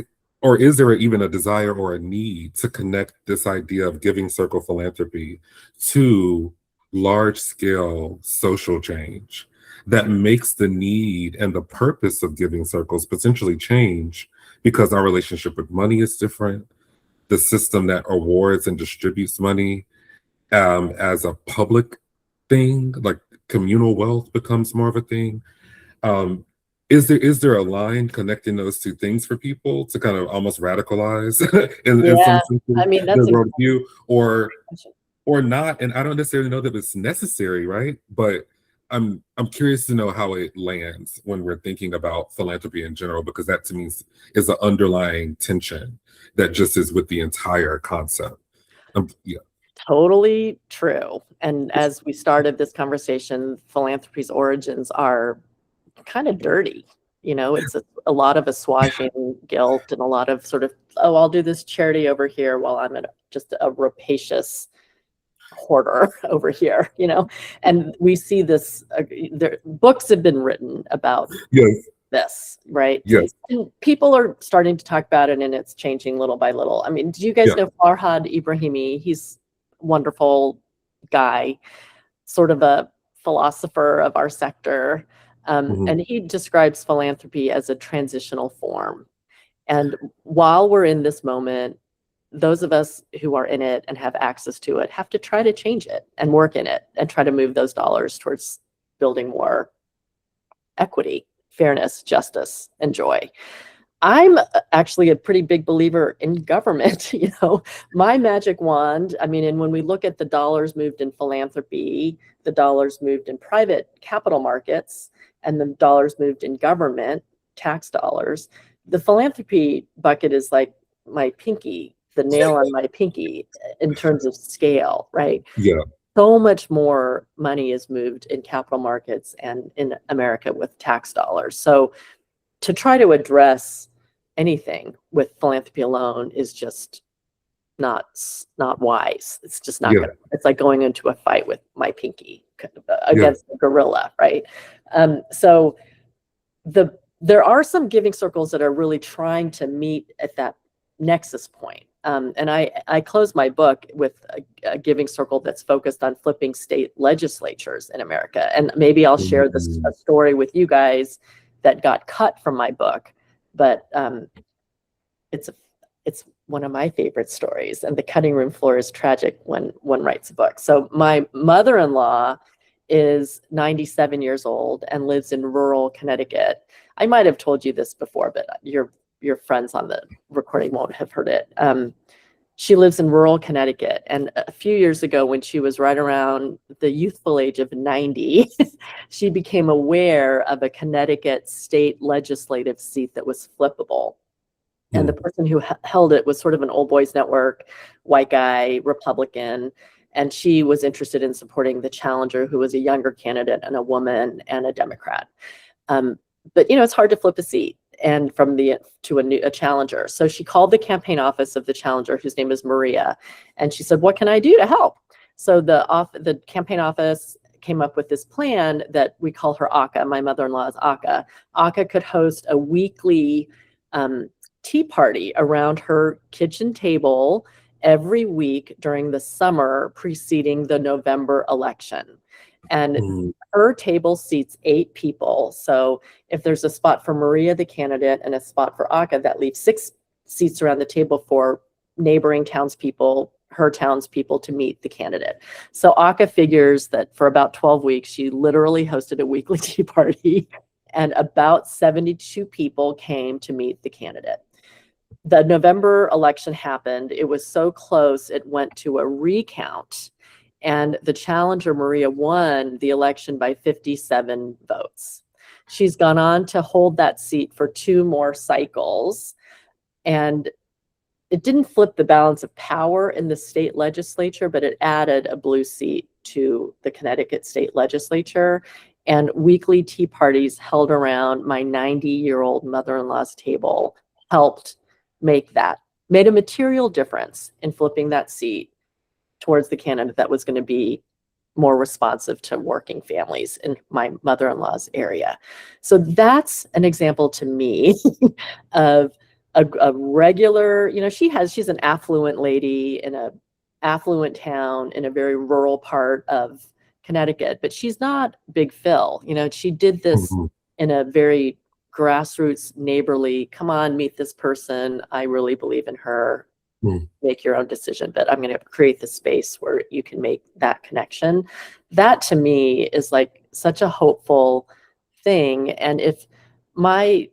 or is there even a desire or a need to connect this idea of giving circle philanthropy to large scale social change that makes the need and the purpose of giving circles potentially change, because our relationship with money is different? The system that awards and distributes money as a public thing, like communal wealth, becomes more of a thing. Is there a line connecting those two things for people to kind of almost radicalize in some sense, I mean, that's their worldview, or not? And I don't necessarily know that it's necessary, right? But I'm curious to know how it lands when we're thinking about philanthropy in general, because that to me is an underlying tension that just is with the entire concept. Yeah. Totally true. And as we started this conversation, philanthropy's origins are kind of dirty. It's a lot of assuaging guilt, and a lot of sort of, oh, I'll do this charity over here while I'm just a rapacious hoarder over here, and we see this, books have been written about this, right? Yes. And people are starting to talk about it, and it's changing little by little. I mean, do you guys know Farhad Ibrahimi? He's a wonderful guy, sort of a philosopher of our sector. And he describes philanthropy as a transitional form. And while we're in this moment, those of us who are in it and have access to it have to try to change it and work in it and try to move those dollars towards building more equity, fairness, justice, and joy. I'm actually a pretty big believer in government. My magic wand, I mean, and when we look at the dollars moved in philanthropy, the dollars moved in private capital markets, and the dollars moved in government, tax dollars, the philanthropy bucket is like my pinky, the nail on my pinky in terms of scale, right? Yeah. So much more money is moved in capital markets and in America with tax dollars. So to try to address anything with philanthropy alone is just not wise. It's just not good. It's like going into a fight with my pinky against a gorilla, right? So there are some giving circles that are really trying to meet at that nexus point. And I close my book with a giving circle that's focused on flipping state legislatures in America. And maybe I'll share a story with you guys that got cut from my book, but it's one of my favorite stories. And the cutting room floor is tragic when one writes a book. So my mother-in-law is 97 years old and lives in rural Connecticut. I might have told you this before, but your friends on the recording won't have heard it. She lives in rural Connecticut. And a few years ago, when she was right around the youthful age of 90, she became aware of a Connecticut state legislative seat that was flippable. And the person who held it was sort of an old boys network, white guy, Republican. And she was interested in supporting the challenger, who was a younger candidate and a woman and a Democrat. But it's hard to flip a seat and from to a challenger. So she called the campaign office of the challenger, whose name is Maria, and she said, "What can I do to help?" So the campaign office came up with this plan that we call her Aka. My mother-in-law is Aka. Aka could host a weekly tea party around her kitchen table every week during the summer preceding the November election. And her table seats 8 people. So if there's a spot for Maria, the candidate, and a spot for Aka, that leaves 6 seats around the table for neighboring townspeople, her townspeople, to meet the candidate. So Aka figures that for about 12 weeks, she literally hosted a weekly tea party, and about 72 people came to meet the candidate. The November election happened. It was so close, it went to a recount. And the challenger, Maria, won the election by 57 votes. She's gone on to hold that seat for 2 more cycles. And it didn't flip the balance of power in the state legislature, but it added a blue seat to the Connecticut state legislature. And weekly tea parties held around my 90-year-old mother-in-law's table helped made a material difference in flipping that seat towards the candidate that was going to be more responsive to working families in my mother-in-law's area. So that's an example to me of a regular, she's an affluent lady in a affluent town in a very rural part of Connecticut, but she's not Big Phil. She did this in a very grassroots, neighborly, come on, meet this person. I really believe in her. Make your own decision, but I'm going to create the space where you can make that connection. That to me is like such a hopeful thing. And my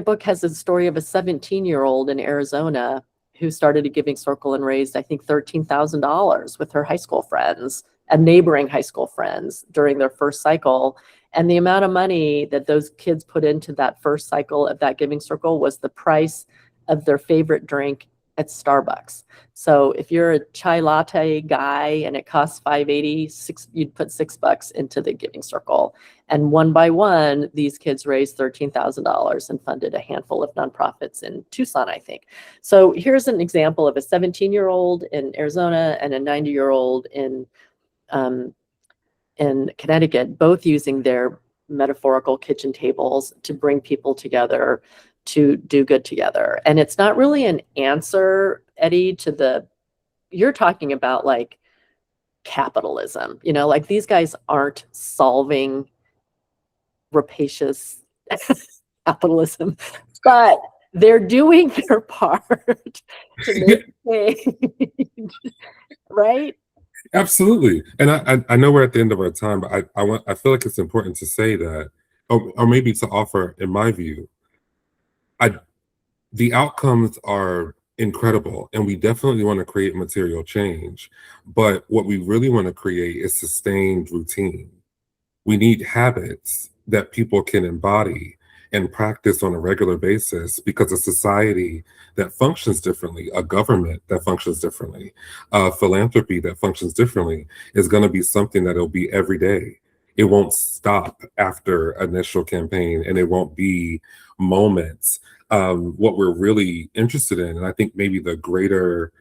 book has a story of a 17-year-old in Arizona who started a giving circle and raised, I think, $13,000 with her high school friends and neighboring high school friends during their first cycle. And the amount of money that those kids put into that first cycle of that giving circle was the price of their favorite drink at Starbucks. So if you're a chai latte guy and it costs $5.80, you'd put $6 into the giving circle. And one by one, these kids raised $13,000 and funded a handful of nonprofits in Tucson, I think. So here's an example of a 17-year-old in Arizona and a 90-year-old in Connecticut, both using their metaphorical kitchen tables to bring people together to do good together. And it's not really an answer, Eddie, you're talking about like capitalism, like these guys aren't solving rapacious capitalism, but they're doing their part to make change, right? Absolutely. And I know we're at the end of our time, but I feel like it's important to say that, or maybe to offer, in my view, I the outcomes are incredible, and we definitely want to create material change. But what we really want to create is sustained routine. We need habits that people can embody and practice on a regular basis, because a society that functions differently, a government that functions differently, philanthropy that functions differently is going to be something that will be every day. It won't stop after initial campaign, and it won't be moments. What we're really interested in, and I think maybe the greater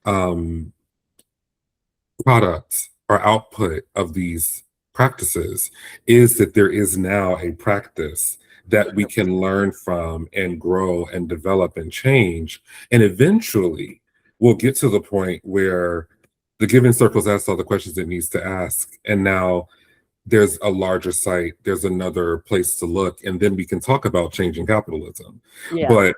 um, product or output of these practices, is that there is now a practice that we can learn from and grow and develop and change. And eventually we'll get to the point where the giving circle's asked all the questions it needs to ask. And now there's a larger site, there's another place to look, and then we can talk about changing capitalism. Yeah. But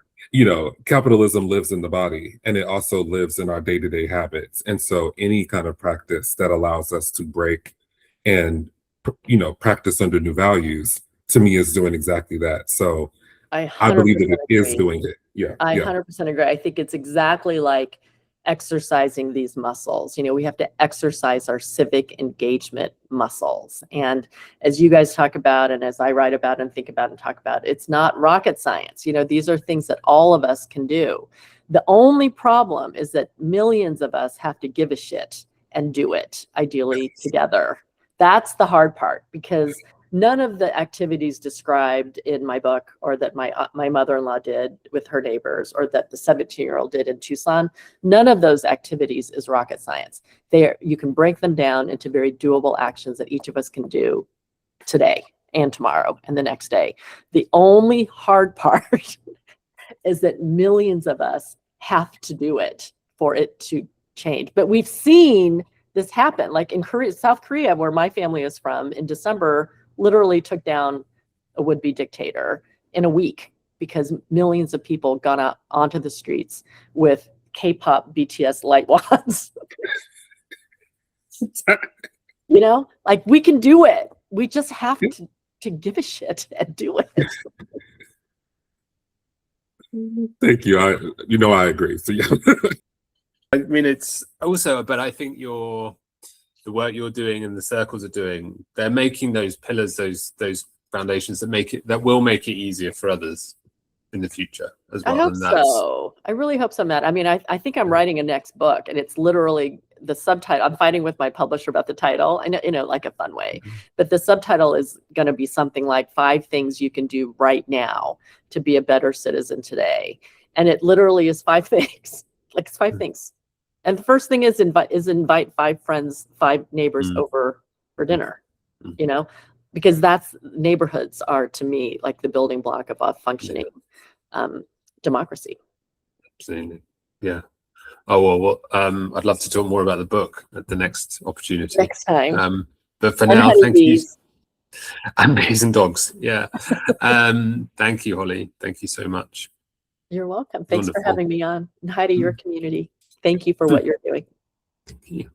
capitalism lives in the body, and it also lives in our day-to-day habits. And so any kind of practice that allows us to break and practice under new values, to me, is doing exactly that. So I believe that it is doing it. Yeah. I 100% agree. I think it's exactly like exercising these muscles. We have to exercise our civic engagement muscles. And as you guys talk about, and as I write about and think about and talk about, it's not rocket science. These are things that all of us can do. The only problem is that millions of us have to give a shit and do it, ideally together. That's the hard part, because none of the activities described in my book, or that my mother-in-law did with her neighbors, or that the 17-year-old did in Tucson, none of those activities is rocket science. You can break them down into very doable actions that each of us can do today and tomorrow and the next day. The only hard part is that millions of us have to do it for it to change. But we've seen this happen, like in South Korea, where my family is from, in December, literally took down a would-be dictator in a week, because millions of people got out onto the streets with K-pop BTS light wands. Like, we can do it. We just have to give a shit and do it. Thank you. I agree. So yeah. I mean, it's also, but I think the work you're doing and the circles are doing, they're making those pillars, those foundations that will make it easier for others in the future as well. I hope so. I really hope so, Matt. I mean, I think I'm writing a next book, and it's literally the subtitle. I'm fighting with my publisher about the title, I know, like a fun way, but the subtitle is going to be something like 5 things you can do right now to be a better citizen today. And it literally is 5 things. Like, it's 5 things. And the first thing is invite 5 friends, 5 neighbors over for dinner, because neighborhoods are, to me, like the building block of a functioning democracy. Absolutely. Yeah. Oh, well, I'd love to talk more about the book at the next opportunity. Next time. But for now, thank you. And bees and dogs. Yeah. Thank you, Holly. Thank you so much. You're welcome. Thanks for having me on. And hi to your community. Thank you for what you're doing. Thank you.